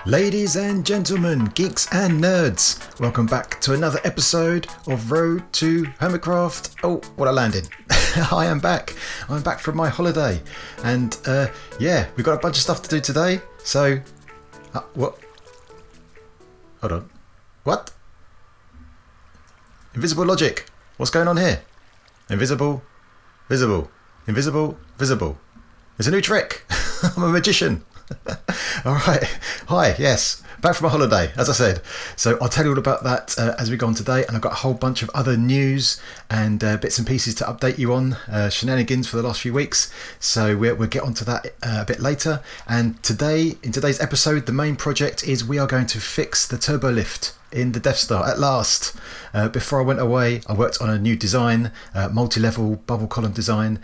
Ladies and gentlemen, geeks and nerds, welcome back to another episode of Road to HermitCraft. Oh, what I landed. I am back. I'm back from my holiday. And yeah, we've got a bunch of stuff to do today. So, what? Hold on. What? Invisible logic. What's going on here? Invisible, visible, invisible, visible. It's a new trick. I'm a magician. All right. Hi. Yes. Back from a holiday, as I said. So I'll tell you all about that as we go on today. And I've got a whole bunch of other news and bits and pieces to update you on. Shenanigans for the last few weeks. So we'll get onto that a bit later. And today, in today's episode, the main project is we are going to fix the Turbolift in the Death Star at last. Before I went away, I worked on a new design, multi-level bubble column design.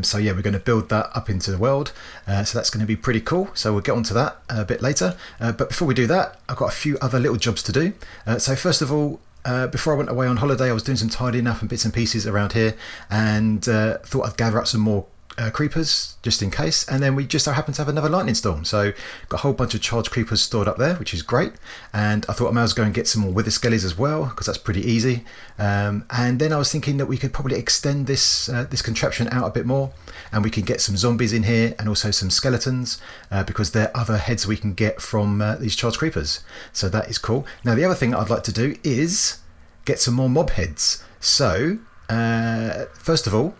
So yeah, we're going to build that up into the world. So that's going to be pretty cool. So we'll get onto that a bit later. But before we do that, I've got a few other little jobs to do. So first of all, before I went away on holiday, I was doing some tidying up and bits and pieces around here, and thought I'd gather up some more creepers just in case, and then we just so happened to have another lightning storm, so got a whole bunch of charged creepers stored up there, which is great. And I thought I might as well go and get some more wither skellies as well, because that's pretty easy. And then I was thinking that we could probably extend this this contraption out a bit more, and we can get some zombies in here and also some skeletons, because there are other heads we can get from these charged creepers. So that is cool. Now the other thing I'd like to do is get some more mob heads. So first of all,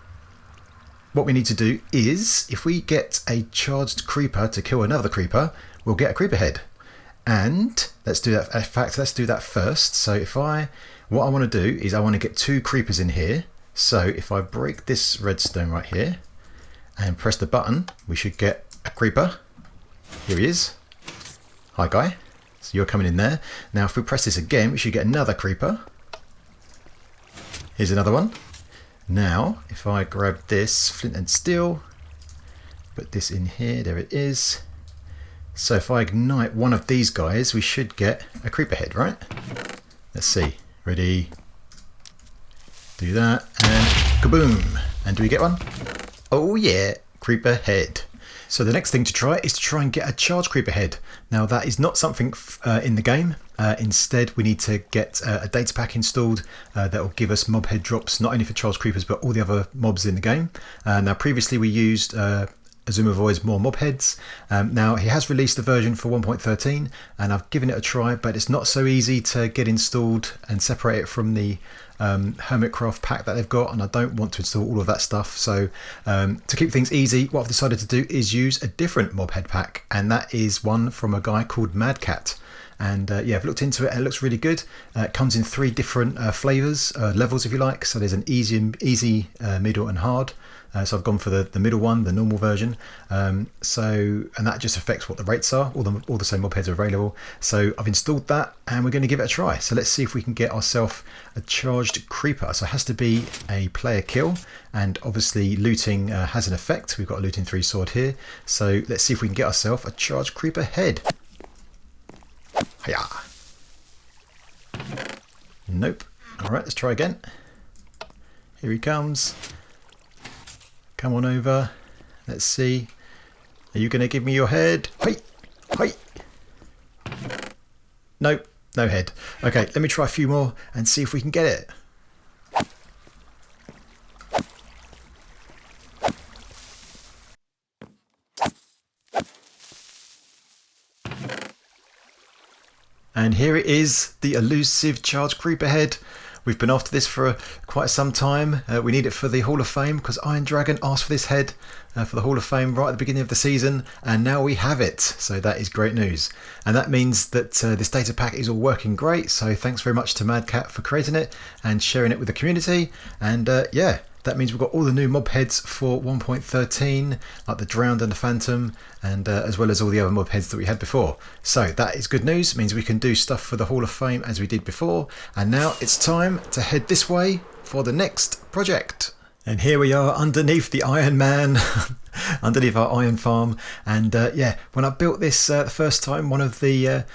what we need to do is, if we get a charged creeper to kill another creeper, we'll get a creeper head. And let's do that. In fact, let's do that first. So what I want to do is I want to get two creepers in here. So if I break this redstone right here and press the button, we should get a creeper. Here he is. Hi, guy. So you're coming in there. Now, if we press this again, we should get another creeper. Here's another one. Now, if I grab this flint and steel, put this in here, there it is. So if I ignite one of these guys, we should get a creeper head, right? Let's see. Ready? Do that, and kaboom! And do we get one? Oh yeah, creeper head. So the next thing to try is to try and get a charged creeper head. Now that is not something in the game. Instead, we need to get a data pack installed that will give us mob head drops, not only for charged creepers, but all the other mobs in the game. Now previously we used Azuma Void's more mob heads. Now he has released a version for 1.13, and I've given it a try, but it's not so easy to get installed and separate it from the HermitCraft pack that they've got, and I don't want to install all of that stuff. So to keep things easy, what I've decided to do is use a different mob head pack, and that is one from a guy called Madcat. And yeah, I've looked into it and it looks really good. It comes in three different flavors, levels if you like. So there's an easy, middle and hard. So I've gone for the middle one, the normal version. And that just affects what the rates are. All the same mob heads are available. So I've installed that and we're going to give it a try. So let's see if we can get ourselves a charged creeper. So it has to be a player kill, and obviously looting has an effect. We've got a looting 3 sword here. So let's see if we can get ourselves a charged creeper head. Hiya. Nope. Alright, let's try again. Here he comes. Come on over. Let's see. Are you going to give me your head? Hi! Hi! Nope, no head. Okay, let me try a few more and see if we can get it. And here it is, the elusive charged creeper head. We've been after this for quite some time. We need it for the Hall of Fame, because Iron Dragon asked for this head for the Hall of Fame right at the beginning of the season, and now we have it. So that is great news. And that means that this data pack is all working great. So thanks very much to Madcat for creating it and sharing it with the community. And yeah, that means we've got all the new mob heads for 1.13, like the Drowned and the Phantom, and as well as all the other mob heads that we had before. So that is good news. It means we can do stuff for the Hall of Fame as we did before. And now it's time to head this way for the next project. And here we are underneath the Iron Man, underneath our iron farm. And yeah, when I built this the first time, one of the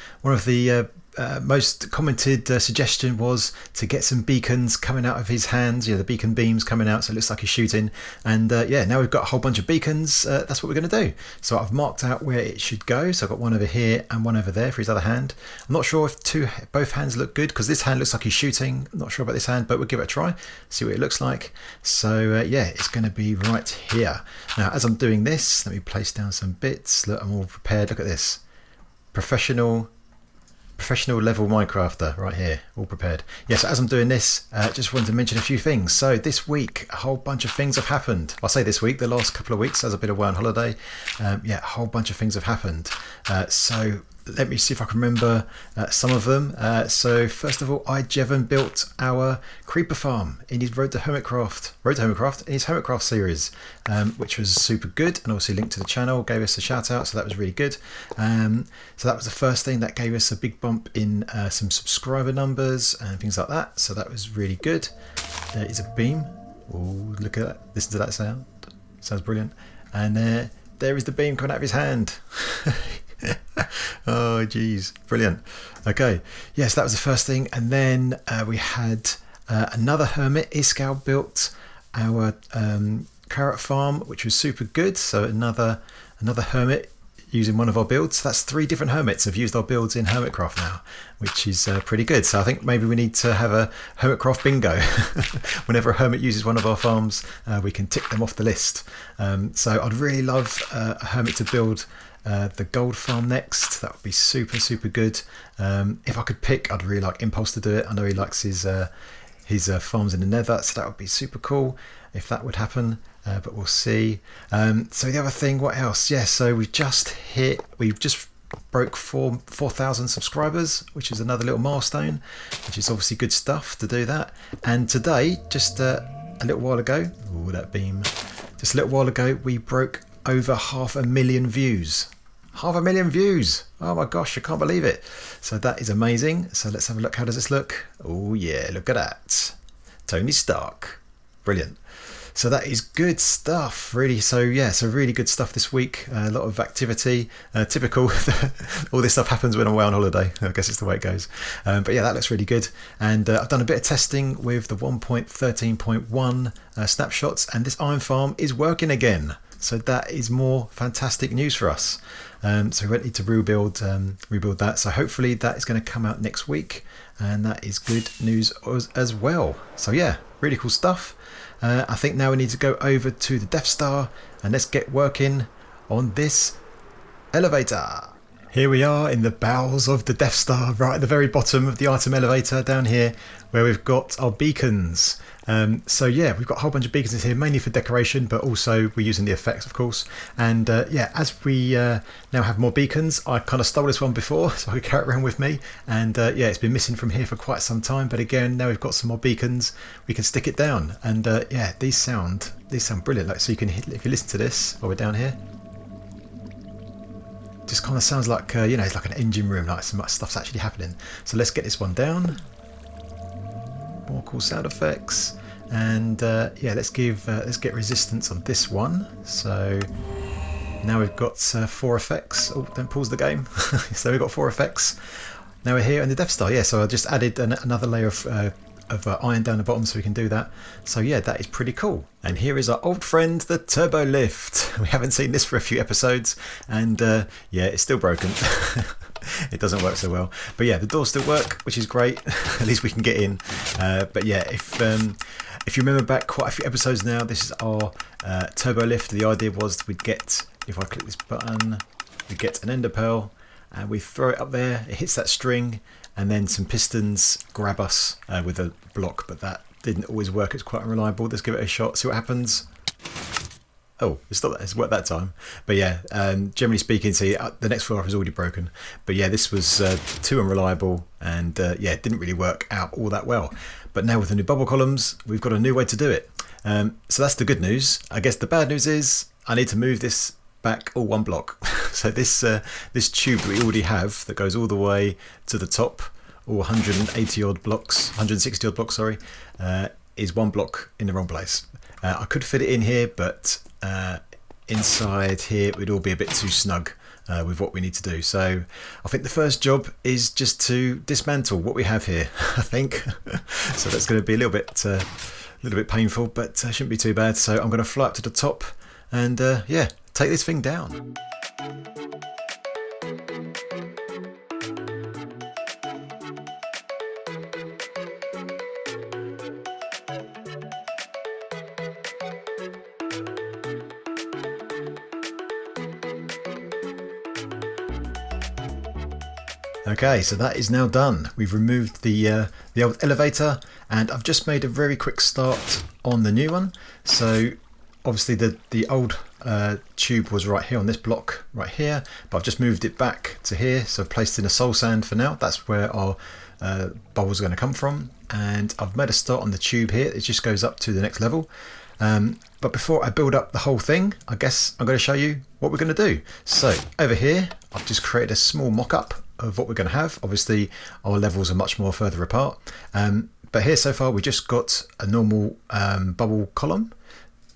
most commented suggestion was to get some beacons coming out of his hands. The beacon beams coming out, so it looks like he's shooting. And now we've got a whole bunch of beacons. That's what we're going to do. So I've marked out where it should go. So I've got one over here and one over there for his other hand. I'm not sure if both hands look good, because this hand looks like he's shooting. I'm not sure about this hand, but we'll give it a try, see what it looks like. So it's going to be right here. Now, as I'm doing this, let me place down some bits. Look, I'm all prepared. Look at this. Professional level Minecrafter right here, all prepared. Yes, as I'm doing this, just wanted to mention a few things. So this week, a whole bunch of things have happened. I'll say this week, the last couple of weeks, as I've been away on holiday, a whole bunch of things have happened. So let me see if I can remember some of them. So first of all, Jevon built our creeper farm in his Road to HermitCraft in his HermitCraft series, which was super good, and obviously linked to the channel, gave us a shout out, so that was really good. So that was the first thing that gave us a big bump in some subscriber numbers and things like that, so that was really good. There is a beam. Oh, look at that, listen to that sound, sounds brilliant. And there is the beam coming out of his hand. Oh geez, brilliant. Okay, yes, that was the first thing. And then we had another hermit. Iskal built our carrot farm, which was super good. So another hermit using one of our builds. That's 3 different hermits have used our builds in HermitCraft now, which is pretty good. So I think maybe we need to have a HermitCraft bingo. Whenever a hermit uses one of our farms, we can tick them off the list. So I'd really love a hermit to build the gold farm next. That would be super good. If I could pick, I'd really like Impulse to do it. I know he likes his farms in the nether, so that would be super cool if that would happen, but we'll see. So the other thing, what else? So we've just broke 4,000 subscribers, which is another little milestone, which is obviously good stuff to do that. And today, just a little while ago, that beam, just a little while ago, we broke over 500,000 views. 500,000 views. Oh my gosh, I can't believe it. So that is amazing. So let's have a look. How does this look? Oh yeah, look at that. Tony Stark. Brilliant. So that is good stuff, really. So yeah, so really good stuff this week. A lot of activity. Typical. All this stuff happens when I'm away on holiday. I guess it's the way it goes. But yeah, that looks really good. And I've done a bit of testing with the 1.13.1 snapshots, and this iron farm is working again. So that is more fantastic news for us. So we won't need to rebuild that. So hopefully that is going to come out next week, and that is good news as well. So yeah, really cool stuff. I think now we need to go over to the Death Star and let's get working on this elevator. Here we are in the bowels of the Death Star, right at the very bottom of the item elevator down here, where we've got our beacons. So yeah, we've got a whole bunch of beacons in here, mainly for decoration, but also we're using the effects, of course. And yeah, as we now have more beacons, I kind of stole this one before, so I could carry it around with me. And yeah, it's been missing from here for quite some time. But again, now we've got some more beacons, we can stick it down. And yeah, these sound brilliant. Like, so you can if you listen to this while we're down here. Just kind of sounds like, it's like an engine room, like some stuff's actually happening. So let's get this one down. More cool sound effects. And yeah, let's get resistance on this one. So now we've got 4 effects. Oh, don't pause the game. So we've got 4 effects. Now we're here in the Death Star. Yeah, so I just added another layer of iron down the bottom so we can do that. So yeah, that is pretty cool. And here is our old friend, the Turbolift. We haven't seen this for a few episodes, and yeah, it's still broken. It doesn't work so well, but yeah, the doors still work, which is great. At least we can get in. But yeah, if you remember back quite a few episodes now, this is our Turbolift. The idea was we'd get, if I click this button, we get an ender pearl, and we throw it up there, it hits that string, and then some pistons grab us with a block, but that didn't always work. It's quite unreliable. Let's give it a shot, see what happens. Oh, it's worked that time. But yeah, generally speaking, see, the next floor up is already broken. But yeah, this was too unreliable, and yeah, it didn't really work out all that well. But now with the new bubble columns, we've got a new way to do it. So that's the good news. I guess the bad news is I need to move this back 1 block. So this tube that we already have that goes all the way to the top, or 160 odd blocks, sorry, is 1 block in the wrong place. I could fit it in here, but inside here it would all be a bit too snug. with what we need to do. So I think the first job is just to dismantle what we have here, I think. So that's going to be a little bit painful, but shouldn't be too bad. So I'm going to fly up to the top and yeah, take this thing down. Okay, so that is now done. We've removed the old elevator, and I've just made a very quick start on the new one. So obviously the old tube was right here on this block right here, but I've just moved it back to here. So I've placed in a soul sand for now. That's where our bubbles are going to come from. And I've made a start on the tube here. It just goes up to the next level. But before I build up the whole thing, I guess I'm going to show you what we're going to do. So over here, I've just created a small mock-up of what we're going to have. Obviously our levels are much more further apart, but here so far we just got a normal bubble column.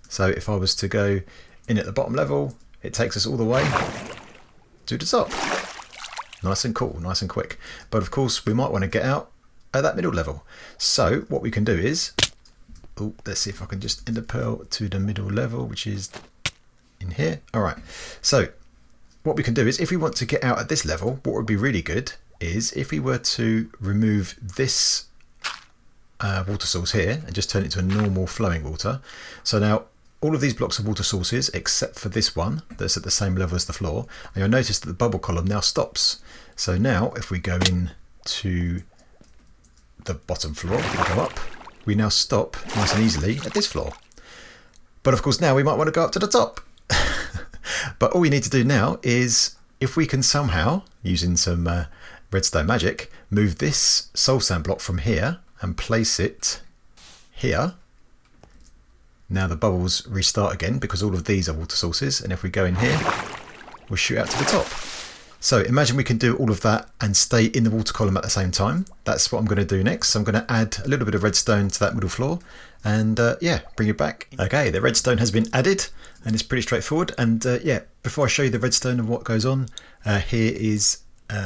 So if I was to go in at the bottom level, it takes us all the way to the top. Nice and cool, nice and quick. But of course we might want to get out at that middle level. So what we can do is, let's see if I can just ender pearl to the middle level, which is in here. All right, so what we can do is, if we want to get out at this level, what would be really good is if we were to remove this water source here and just turn it to a normal flowing water. So now all of these blocks are water sources except for this one that's at the same level as the floor, and you'll notice that the bubble column now stops. So now if we go in to the bottom floor and go up, we now stop nice and easily at this floor. But of course now we might want to go up to the top. But all we need to do now is, if we can somehow, using some redstone magic, move this soul sand block from here and place it here. Now the bubbles restart again because all of these are water sources, and if we go in here, we'll shoot out to the top. So imagine we can do all of that and stay in the water column at the same time. That's what I'm going to do next. So I'm going to add a little bit of redstone to that middle floor and yeah, bring it back. Okay, the redstone has been added and it's pretty straightforward. And yeah, before I show you the redstone and what goes on, here is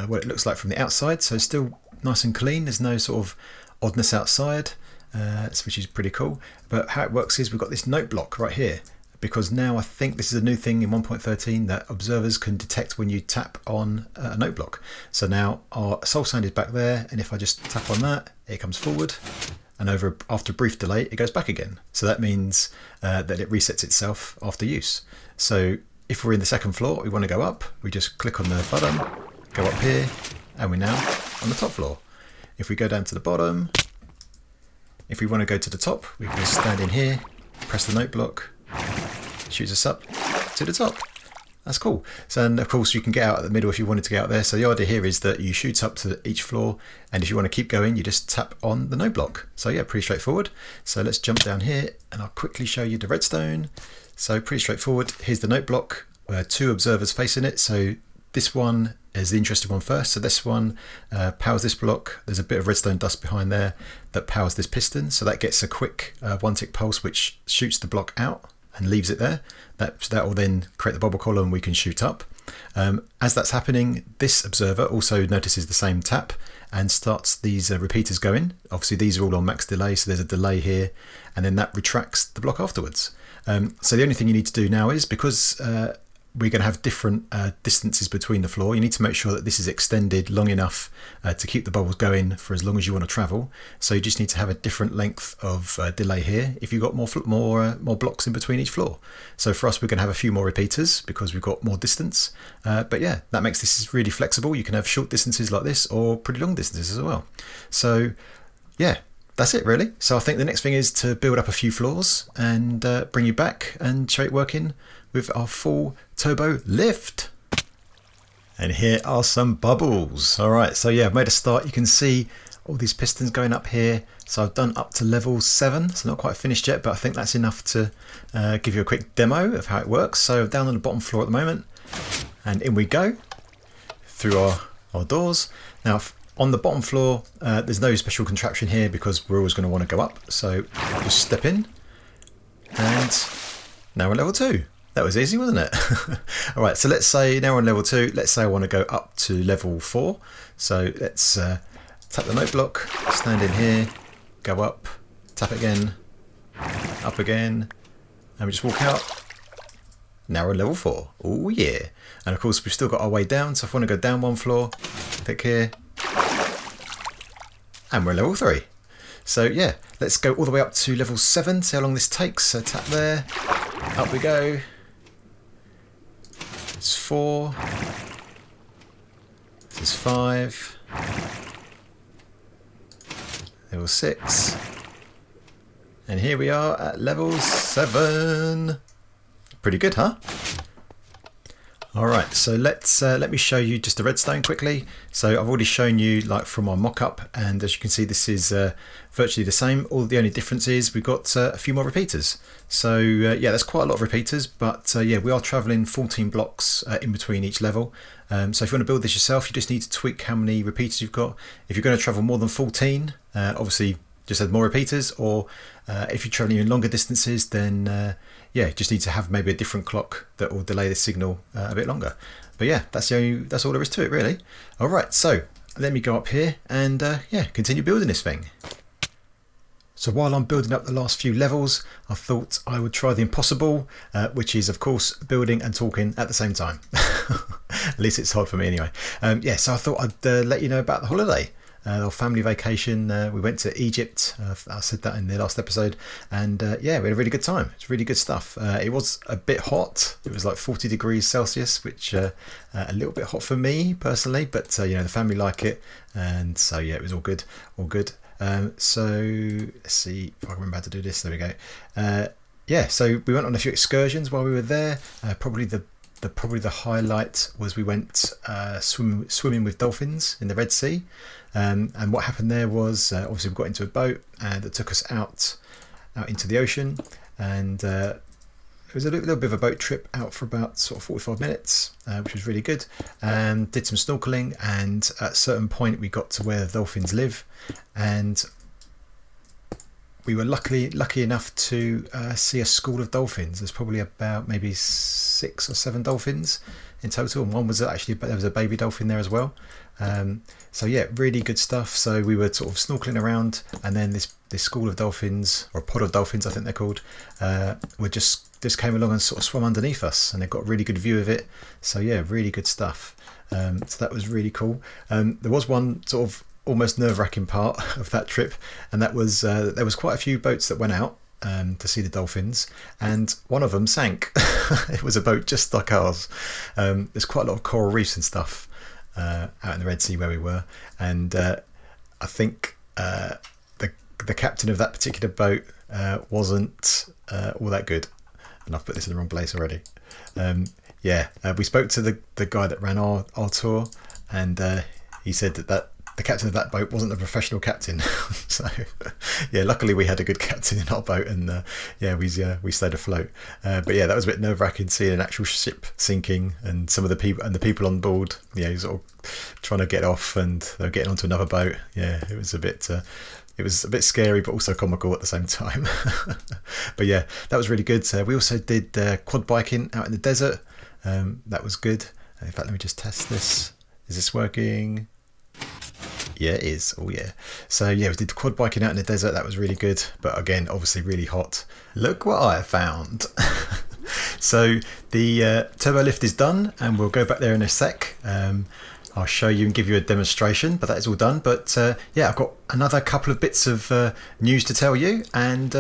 what it looks like from the outside. So still nice and clean. There's no sort of oddness outside, which is pretty cool. But how it works is we've got this note block right here, because now I think this is a new thing in 1.13 that observers can detect when you tap on a note block. So now our soul sand is back there, and if I just tap on that, it comes forward, and after a brief delay it goes back again. So that means that it resets itself after use. So if we're in the second floor, we want to go up, we just click on the button, go up here, and we're now on the top floor. If we go down to the bottom, if we want to go to the top, we can just stand in here, press the note block, shoots us up to the top. That's cool. So, and of course you can get out at the middle if you wanted to get out there. So the idea here is that you shoot up to each floor, and if you want to keep going, you just tap on the note block. So yeah, pretty straightforward. So let's jump down here and I'll quickly show you the redstone. So pretty straightforward. Here's the note block, two observers facing it. So this one is the interesting one first. So this one powers this block. There's a bit of redstone dust behind there that powers this piston. So that gets a quick one tick pulse which shoots the block out and leaves it there. That will then create the bubble column we can shoot up. As that's happening, this observer also notices the same tap and starts these repeaters going. Obviously these are all on max delay, so there's a delay here, and then that retracts the block afterwards. So the only thing you need to do now is, because we're going to have different distances between the floor, you need to make sure that this is extended long enough to keep the bubbles going for as long as you want to travel. So you just need to have a different length of delay here if you've got more blocks in between each floor. So for us, we're going to have a few more repeaters because we've got more distance. But yeah, that makes this really flexible. You can have short distances like this or pretty long distances as well. So yeah, that's it really. So I think the next thing is to build up a few floors and bring you back and show it working with our full turbo lift. And here are some bubbles. All right, so yeah, I've made a start. You can see all these pistons going up here. So I've done up to level 7, so not quite finished yet, but I think that's enough to give you a quick demo of how it works. So down on the bottom floor at the moment, and in we go through our doors. Now on the bottom floor, there's no special contraption here because we're always going to want to go up. So just step in, and now we're level 2. That was easy, wasn't it? All right, so let's say now we're on level 2. Let's say I want to go up to level 4. So let's tap the note block, stand in here, go up, tap it again, up again, and we just walk out. Now we're on level 4. Oh yeah. And of course we've still got our way down, so if I want to go down 1 floor, pick here, and we're on level 3. So yeah, let's go all the way up to level 7, see how long this takes. So tap there, up we go. It's 4. This is 5. Level 6. And here we are at level 7. Pretty good, huh? Alright, so let me show you just the redstone quickly. So I've already shown you like from our mock-up, and as you can see this is virtually the same. All the only difference is we've got a few more repeaters. So yeah, that's quite a lot of repeaters, but yeah, we are travelling 14 blocks in between each level. So if you want to build this yourself, you just need to tweak how many repeaters you've got. If you're going to travel more than 14, obviously just add more repeaters, or if you're travelling in longer distances, then yeah, just need to have maybe a different clock that will delay the signal a bit longer. But yeah, that's all there is to it really. All right, so let me go up here and yeah, continue building this thing. So while I'm building up the last few levels, I thought I would try the impossible, which is of course building and talking at the same time. At least it's hard for me anyway. Yeah, so I thought I'd let you know about the holiday. Our family vacation. We went to Egypt. I said that in the last episode, and yeah, we had a really good time. It's really good stuff. It was a bit hot. It was like 40 degrees Celsius, which a little bit hot for me personally, but you know, the family like it, and so yeah, it was all good, all good. So let's see if I remember how to do this. There we go. Yeah, so we went on a few excursions while we were there. Probably the highlight was we went swimming with dolphins in the Red Sea. And what happened there was obviously we got into a boat and it took us out into the ocean, and it was a little bit of a boat trip out for about sort of 45 minutes, which was really good. And did some snorkeling, and at a certain point we got to where the dolphins live, and we were lucky enough to see a school of dolphins. There's probably about maybe 6 or 7 dolphins in total, and one was actually, there was a baby dolphin there as well. So yeah, really good stuff. So we were sort of snorkeling around, and then this school of dolphins, or pod of dolphins I think they're called, were just came along and sort of swam underneath us, and they got a really good view of it. So yeah, really good stuff. So that was really cool. There was one sort of almost nerve-wracking part of that trip, and that was there was quite a few boats that went out to see the dolphins, and one of them sank. It was a boat just like ours. There's quite a lot of coral reefs and stuff out in the Red Sea where we were, and I think the captain of that particular boat wasn't all that good, and I've put this in the wrong place already. Yeah, we spoke to the guy that ran our tour, and he said that the captain of that boat wasn't a professional captain. So yeah, luckily we had a good captain in our boat, and yeah, we stayed afloat. But yeah, that was a bit nerve-wracking seeing an actual ship sinking, and some of the people on board, you know, sort of trying to get off, and they're getting onto another boat. Yeah, it was a bit scary, but also comical at the same time. But yeah, that was really good. We also did quad biking out in the desert. That was good. In fact, let me just test this. Is this working? Yeah, it is. Oh yeah. So yeah, we did quad biking out in the desert. That was really good, but again, obviously really hot. Look what I found. So the Turbolift is done, and we'll go back there in a sec. I'll show you and give you a demonstration, but that is all done. But yeah, I've got another couple of bits of news to tell you, and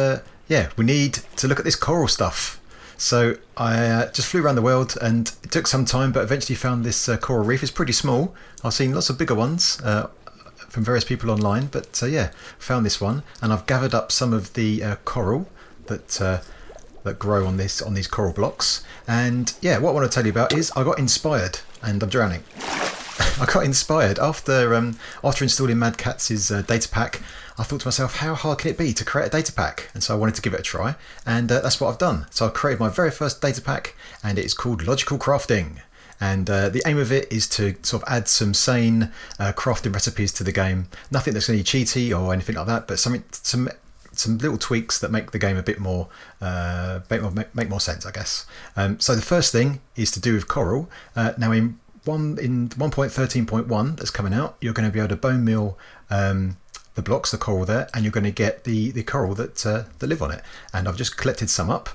yeah, we need to look at this coral stuff. So I just flew around the world, and it took some time, but eventually found this coral reef. It's pretty small. I've seen lots of bigger ones from various people online, but yeah, found this one, and I've gathered up some of the coral that grow on these coral blocks. And yeah, what I want to tell you about is I got inspired, and I'm drowning. I got inspired after installing Mad Catz's data pack. I thought to myself, how hard can it be to create a data pack? And so I wanted to give it a try, and that's what I've done. So I created my very first data pack, and it's called Logical Crafting. And the aim of it is to sort of add some sane crafting recipes to the game. Nothing that's going to be cheaty or anything like that, but some some little tweaks that make the game a bit more make more sense, I guess. So the first thing is to do with coral. Now in 1.13.1 that's coming out, you're going to be able to bone meal the blocks, the coral there, and you're going to get the coral that live on it. And I've just collected some up.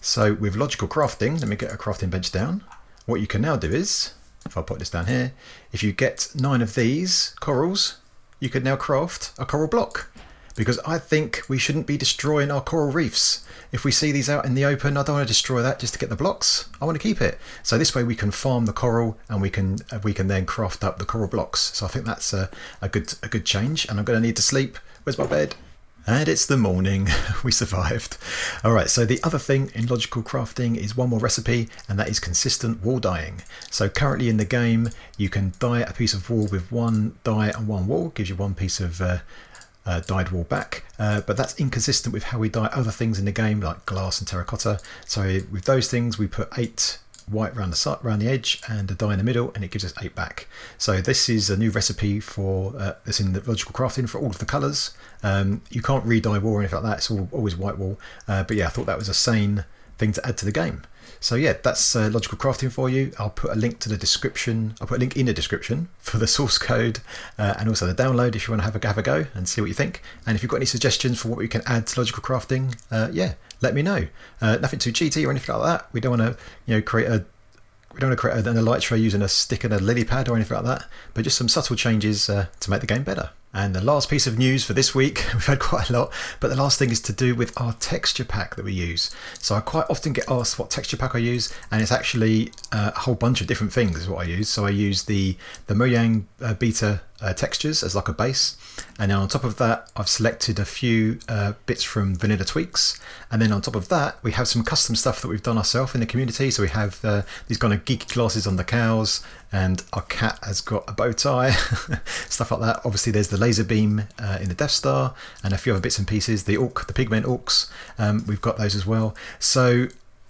So with logical crafting, let me get a crafting bench down. What you can now do is, if I put this down here, if you get 9 of these corals, you could now craft a coral block. Because I think we shouldn't be destroying our coral reefs. If we see these out in the open, I don't want to destroy that just to get the blocks. I want to keep it. So this way we can farm the coral, and we can then craft up the coral blocks. So I think that's a good change. And I'm going to need to sleep. Where's my bed? And it's the morning. We survived. All right, so the other thing in logical crafting is one more recipe, and that is consistent wall dyeing. So currently in the game, you can dye a piece of wall with 1 dye and 1 wall. Gives you 1 piece of dyed wall back, but that's inconsistent with how we dye other things in the game, like glass and terracotta. So with those things, we put 8 white around the edge and a dye in the middle, and it gives us 8 back. So this is a new recipe for that's in the logical crafting for all of the colours. You can't re-dye wall or anything like that. It's always white wall. But yeah, I thought that was a sane thing to add to the game. So yeah, that's logical crafting for you. I'll put a link to the description. I'll put a link in the description for the source code and also the download if you want to have a go and see what you think. And if you've got any suggestions for what we can add to logical crafting, yeah, let me know. Nothing too cheaty or anything like that. We don't want to, create an elytra using a stick and a lily pad or anything like that, but just some subtle changes to make the game better. And the last piece of news for this week, we've had quite a lot, but the last thing is to do with our texture pack that we use. So I quite often get asked what texture pack I use, and it's actually a whole bunch of different things is what I use. So I use the Mojang Beta textures as like a base, and then on top of that I've selected a few bits from Vanilla Tweaks, and then on top of that we have some custom stuff that we've done ourselves in the community. So we have these kind of geeky glasses on the cows, and our cat has got a bow tie, stuff like that. Obviously there's the laser beam in the Death Star, and a few other bits and pieces. The pigment orcs, we've got those as well. So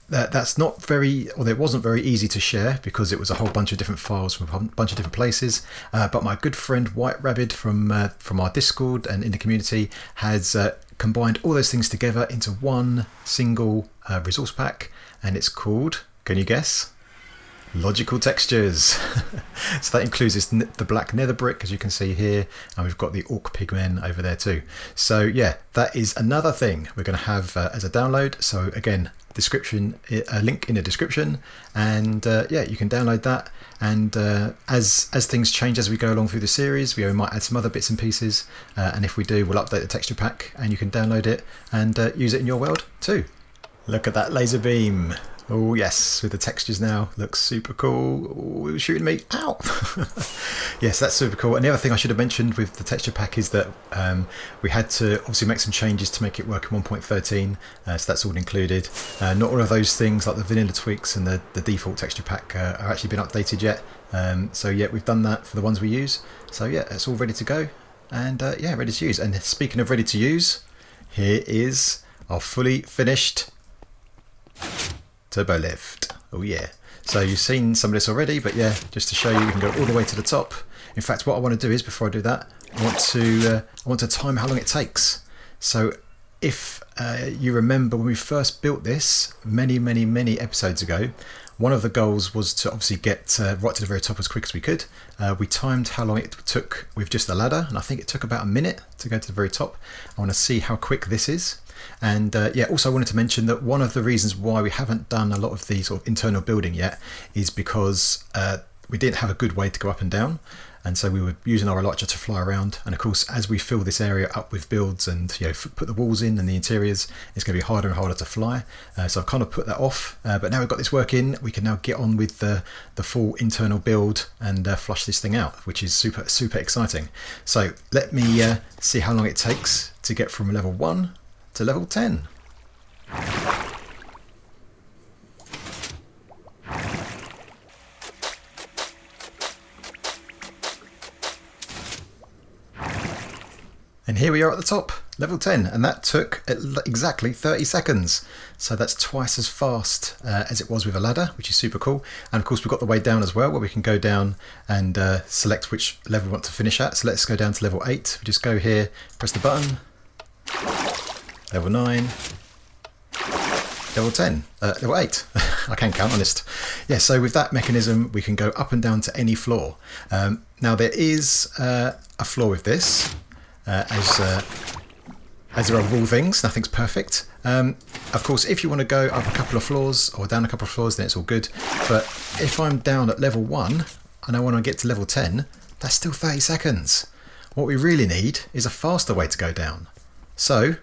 that's not very, or it wasn't very easy to share because it was a whole bunch of different files from a bunch of different places. But my good friend White Rabbit from our Discord and in the community has combined all those things together into one single resource pack, and it's called, can you guess? Logical Textures. So that includes the black nether brick, as you can see here, and we've got the orc pigmen over there too. So yeah, that is another thing we're going to have as a download. So again, a link in the description, and yeah, you can download that. And as things change as we go along through the series, we might add some other bits and pieces, and if we do, we'll update the texture pack, and you can download it and use it in your world too. Look at that laser beam. Oh yes, with the textures now, looks super cool. Oh, it was shooting me, ow! Yes, that's super cool. And the other thing I should have mentioned with the texture pack is that we had to obviously make some changes to make it work in 1.13, so that's all included. Not all of those things like the vanilla tweaks and the default texture pack are actually been updated yet. So yeah, we've done that for the ones we use. So yeah, it's all ready to go, and yeah, ready to use. And speaking of ready to use, here is our fully finished Turbolift. Oh yeah. So you've seen some of this already, but yeah, just to show you, we can go all the way to the top. In fact, what I want to do is, before I do that, I want to time how long it takes. So if you remember when we first built this many episodes ago, one of the goals was to obviously get right to the very top as quick as we could. We timed how long it took with just the ladder, and I think it took about a minute to go to the very top. I want to see how quick this is. And yeah, also I wanted to mention that one of the reasons why we haven't done a lot of the sort of internal building yet is because we didn't have a good way to go up and down, and so we were using our elytra to fly around. And of course, as we fill this area up with builds and put the walls in and the interiors, it's going to be harder and harder to fly. So I've kind of put that off, but now we've got this working, we can now get on with the full internal build and flush this thing out, which is super exciting. So let me see how long it takes to get from level 1 to level 10. And here we are at the top, level 10, and that took exactly 30 seconds. So that's twice as fast as it was with a ladder, which is super cool. And of course we've got the way down as well, where we can go down and select which level we want to finish at. So let's go down to level 8. We just go here, press the button, level 9, level 10, level 8. I can count, honest. Yeah, so with that mechanism, we can go up and down to any floor. Now there is a flaw with this, as there are of all things, nothing's perfect. Of course, if you want to go up a couple of floors or down a couple of floors, then it's all good. But if I'm down at level 1 and I want to get to level 10, that's still 30 seconds. What we really need is a faster way to go down. So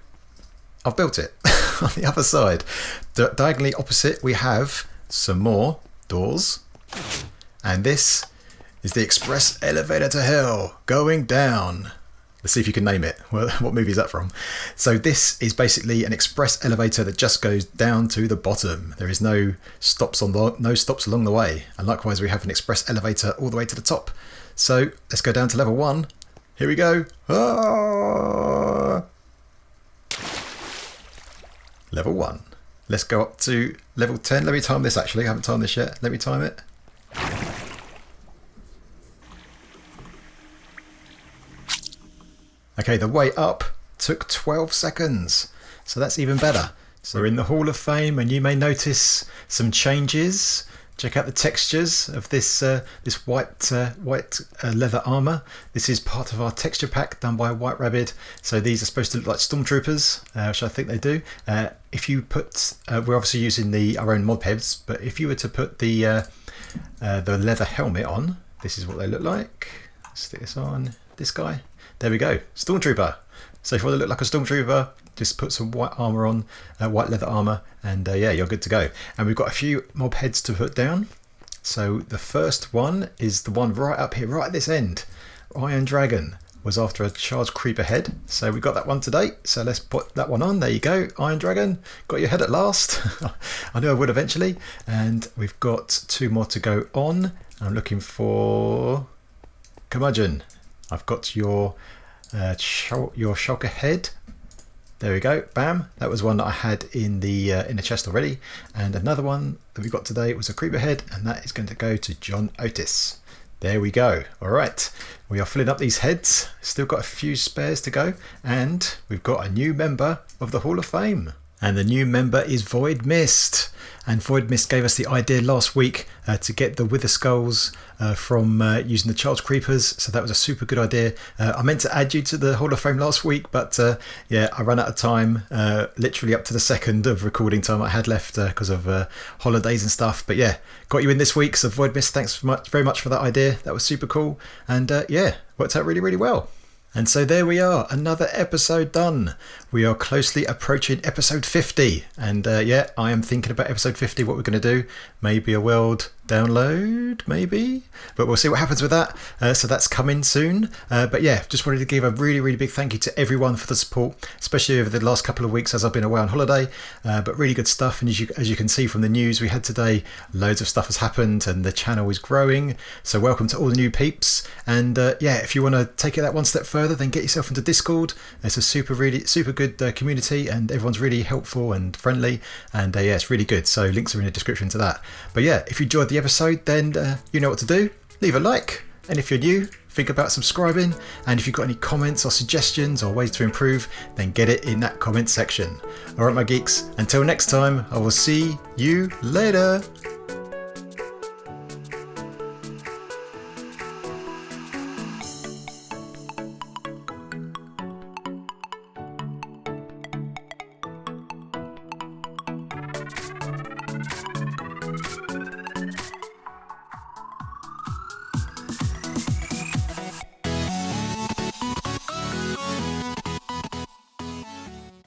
I've built it on the other side. Diagonally opposite, we have some more doors. And this is the express elevator to hell going down. Let's see if you can name it. Well, what movie is that from? So this is basically an express elevator that just goes down to the bottom. There is no stops along the way. And likewise, we have an express elevator all the way to the top. So let's go down to level 1. Here we go. Ah! Level 1. Let's go up to level 10. Let me time this actually. I haven't timed this yet. Let me time it. Okay, the way up took 12 seconds, so that's even better. So we're in the Hall of Fame, and you may notice some changes. Check out the textures of this this white leather armor. This is part of our texture pack done by White Rabbit. So these are supposed to look like stormtroopers, which I think they do. If you put, we're obviously using our own mod heads, but if you were to put the leather helmet on, this is what they look like. Stick this on. This guy. There we go, Stormtrooper. So if you want to look like a Stormtrooper, just put some white armour on, white leather armour, and yeah, you're good to go. And we've got a few mob heads to put down. So the first one is the one right up here, right at this end. Iron Dragon was after a charged creeper head, so we got that one today. So let's put that one on. There you go, Iron Dragon, got your head at last. I knew I would eventually. And we've got 2 more to go on. I'm looking for Curmudgeon. I've got your shulker head. There we go, bam. That was one that I had in the chest already. And another one that we got today was a creeper head, and that is going to go to John Otis. There we go. All right, we are filling up these heads. Still got a few spares to go, and we've got a new member of the Hall of Fame. And the new member is Void Mist. And Void Mist gave us the idea last week to get the Wither Skulls from using the Charged Creepers. So that was a super good idea. I meant to add you to the Hall of Fame last week, but yeah, I ran out of time, literally up to the second of recording time I had left because of holidays and stuff. But yeah, got you in this week. So Void Mist, thanks very much for that idea. That was super cool. And yeah, worked out really, really well. And so there we are, another episode done. We are closely approaching episode 50. And yeah, I am thinking about episode 50, what we're going to do. Maybe a world download, maybe. But we'll see what happens with that. So that's coming soon. But yeah, just wanted to give a really, really big thank you to everyone for the support, especially over the last couple of weeks as I've been away on holiday. But really good stuff. And as you can see from the news we had today, loads of stuff has happened and the channel is growing. So welcome to all the new peeps. And yeah, if you want to take it that one step further, then get yourself into Discord. It's a super good community, and everyone's really helpful and friendly, and yeah, it's really good. So links are in the description to that. But yeah, if you enjoyed the episode, then you know what to do. Leave a like, and if you're new, think about subscribing. And if you've got any comments or suggestions or ways to improve, then get it in that comment section. All right, my geeks, until next time, I will see you later.